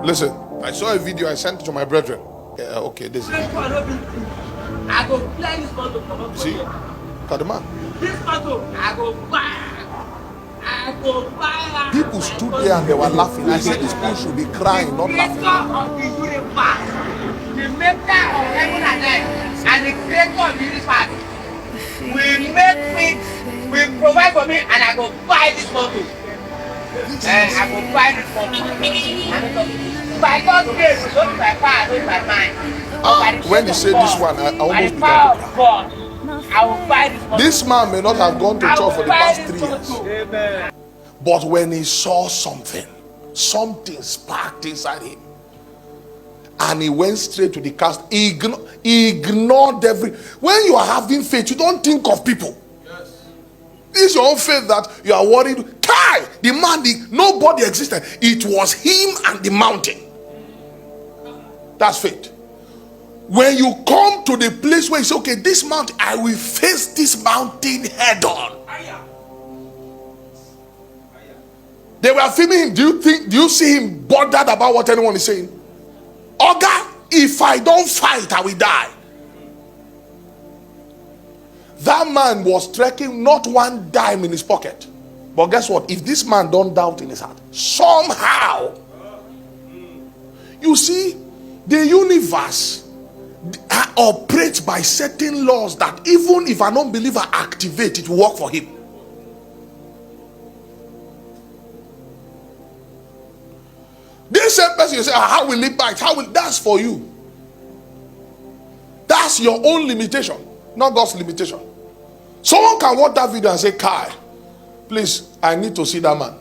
Listen, I saw a video I sent it to my brethren. Okay, this is it. I go fly this motor from up See? here. Kadima. This motor, I go buy. I go buy. People stood there and they were laughing. I said these people should be crying, not laughing. Of the universe, the maker of heaven and earth, and the creator of the universe, will make me, will provide for me, and I go buy this motor. I go buy this motor. By God's grace, not by power, not by mind. When you say this one, I almost began to cry. God, I will buy this motor. This man may not have gone to church for the past 3 years. Amen. But when he saw something sparked inside him. And he went straight to the cast. He ignored every. When you are having faith, you don't think of people. Yes. It's your own faith that you are worried. Kai, the man, nobody existed. It was him and the mountain. That's faith. When you come to the place where you say, okay, this mountain, I will face this mountain head on. They were filming him. Do you see him bothered about what anyone is saying? Oga, if I don't fight, I will die. That man was trekking not one dime in his pocket. But guess what? If this man don't doubt in his heart, somehow, you see, the universe operates by certain laws that even if an unbeliever activates, it will work for him. This same person, you say, how will it bite? That's for you. That's your own limitation, not God's limitation. Someone can watch that video and say, Kai, please, I need to see that man.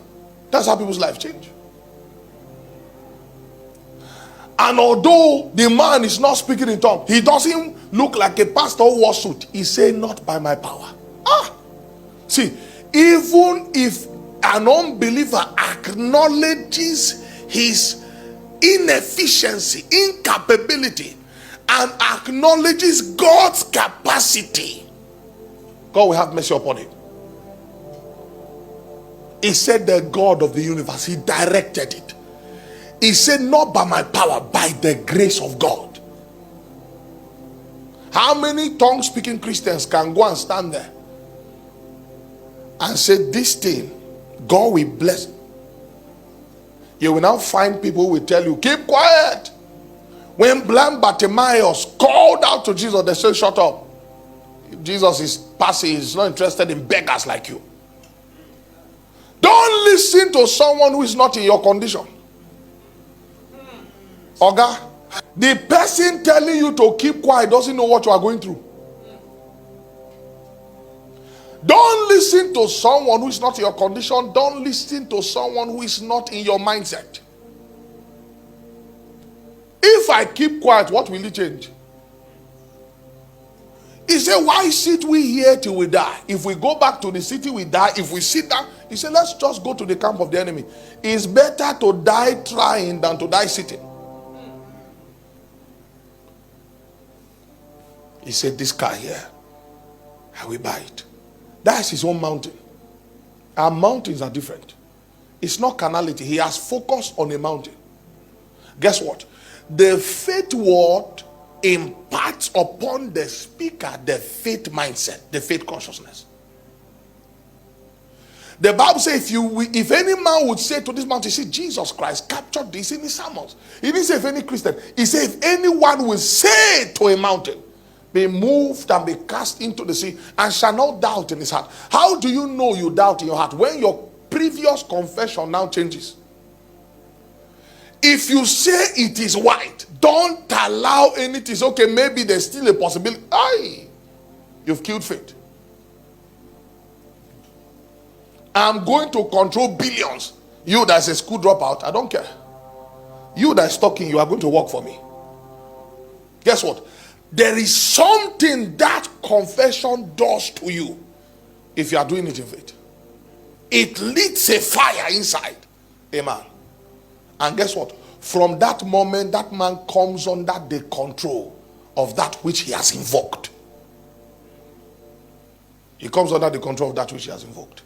That's how people's life change. And although the man is not speaking in tongues, he doesn't look like a pastor who wore suit. He say, not by my power. See, even if an unbeliever acknowledges his inefficiency, incapability, and acknowledges God's capacity, God will have mercy upon him. He said the God of the universe, he directed it. He said, not by my power, by the grace of God. How many tongue-speaking Christians can go and stand there and say, this thing, God will bless? You will now find people who will tell you, keep quiet. When blind Bartimaeus called out to Jesus, they said, shut up. If Jesus is passive, he's not interested in beggars like you. Don't listen to someone who is not in your condition. Oga, the person telling you to keep quiet doesn't know what you are going through. Don't listen to someone who is not in your condition. Don't listen to someone who is not in your mindset. If I keep quiet, what will it change? He said, why sit we here till we die? If we go back to the city, we die. If we sit down, he said, let's just go to the camp of the enemy. It's better to die trying than to die sitting. He said, this car here, I will buy it. That's his own mountain. Our mountains are different. It's not carnality. He has focused on a mountain. Guess what? The faith word imparts upon the speaker the faith mindset, the faith consciousness. The Bible says, if any man would say to this mountain, see, Jesus Christ captured this in his sermons. He didn't say if any Christian. He said if anyone will say to a mountain, be moved and be cast into the sea, and shall not doubt in his heart. How do you know you doubt in your heart? When your previous confession now changes. If you say it is white, don't allow anything. Okay, maybe there's still a possibility. You've killed faith. I'm going to control billions. You that's a school dropout, I don't care. You that's talking, you are going to work for me. Guess what? There is something that confession does to you if you are doing it in faith. It lights a fire inside a man. And guess what? From that moment, that man comes under the control of that which he has invoked. He comes under the control of that which he has invoked.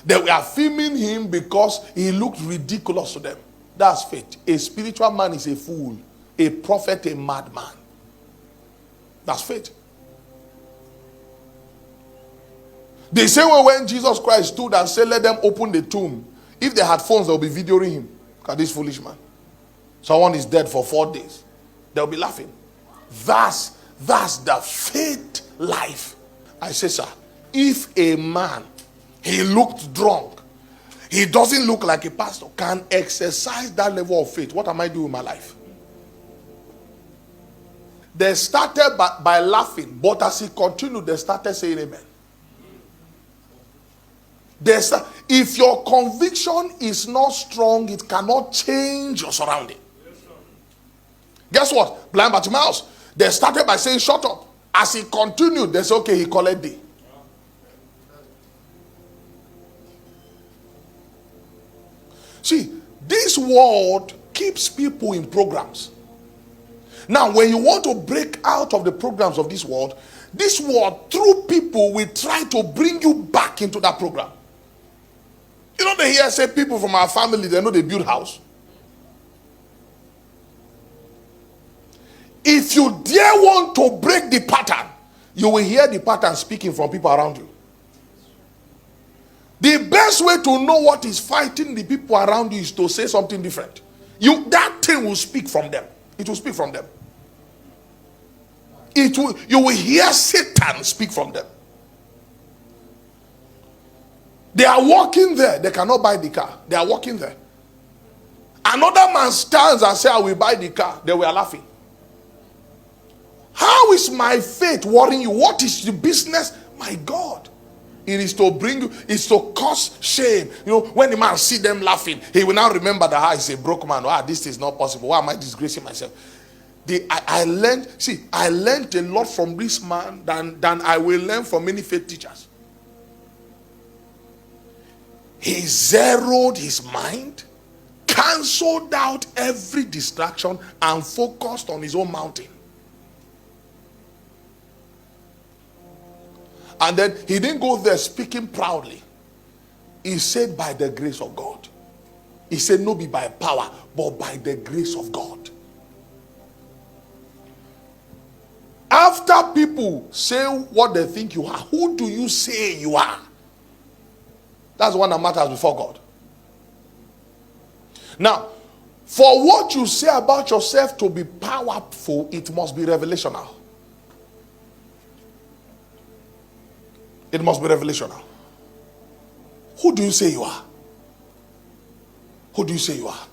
They were filming him because he looked ridiculous to them. That's faith. A spiritual man is a fool. A prophet, a madman. That's faith. The same way when Jesus Christ stood and said, let them open the tomb. If they had phones, they'll be videoing him. Look at this foolish man. Someone is dead for 4 days. They'll be laughing. That's the faith life. I say, sir, if a man, he looked drunk, he doesn't look like a pastor, can exercise that level of faith, what am I doing with my life? They started by laughing, but as he continued, they started saying amen. If your conviction is not strong, it cannot change your surrounding. Guess what? Blind Bartimaeus, they started by saying shut up. As he continued, they said okay, he called day. See, this world keeps people in programs. Now, when you want to break out of the programs of this world, through people, will try to bring you back into that program. You know, they hear say people from our family, they know they build house. If you dare want to break the pattern, you will hear the pattern speaking from people around you. The best way to know what is fighting the people around you is to say something different. That thing will speak from them. It will speak from them. You will hear Satan speak from them. They are walking there. They cannot buy the car. They are walking there. Another man stands and says, I will buy the car. They were laughing. How is my faith worrying you? What is the business? My God. It is to bring you, it's to cause shame. You know, when the man see them laughing, he will now remember that he's a broke man. This is not possible. Why am I disgracing myself? I learned a lot from this man than I will learn from many faith teachers. He zeroed his mind, cancelled out every distraction, and focused on his own mountain. And then he didn't go there speaking proudly. He said, by the grace of God. He said, no be by power, but by the grace of God. After people say what they think you are, who do you say you are? That's the one that matters before God. Now, for what you say about yourself to be powerful, it must be revelational. It must be revelational. Who do you say you are? Who do you say you are?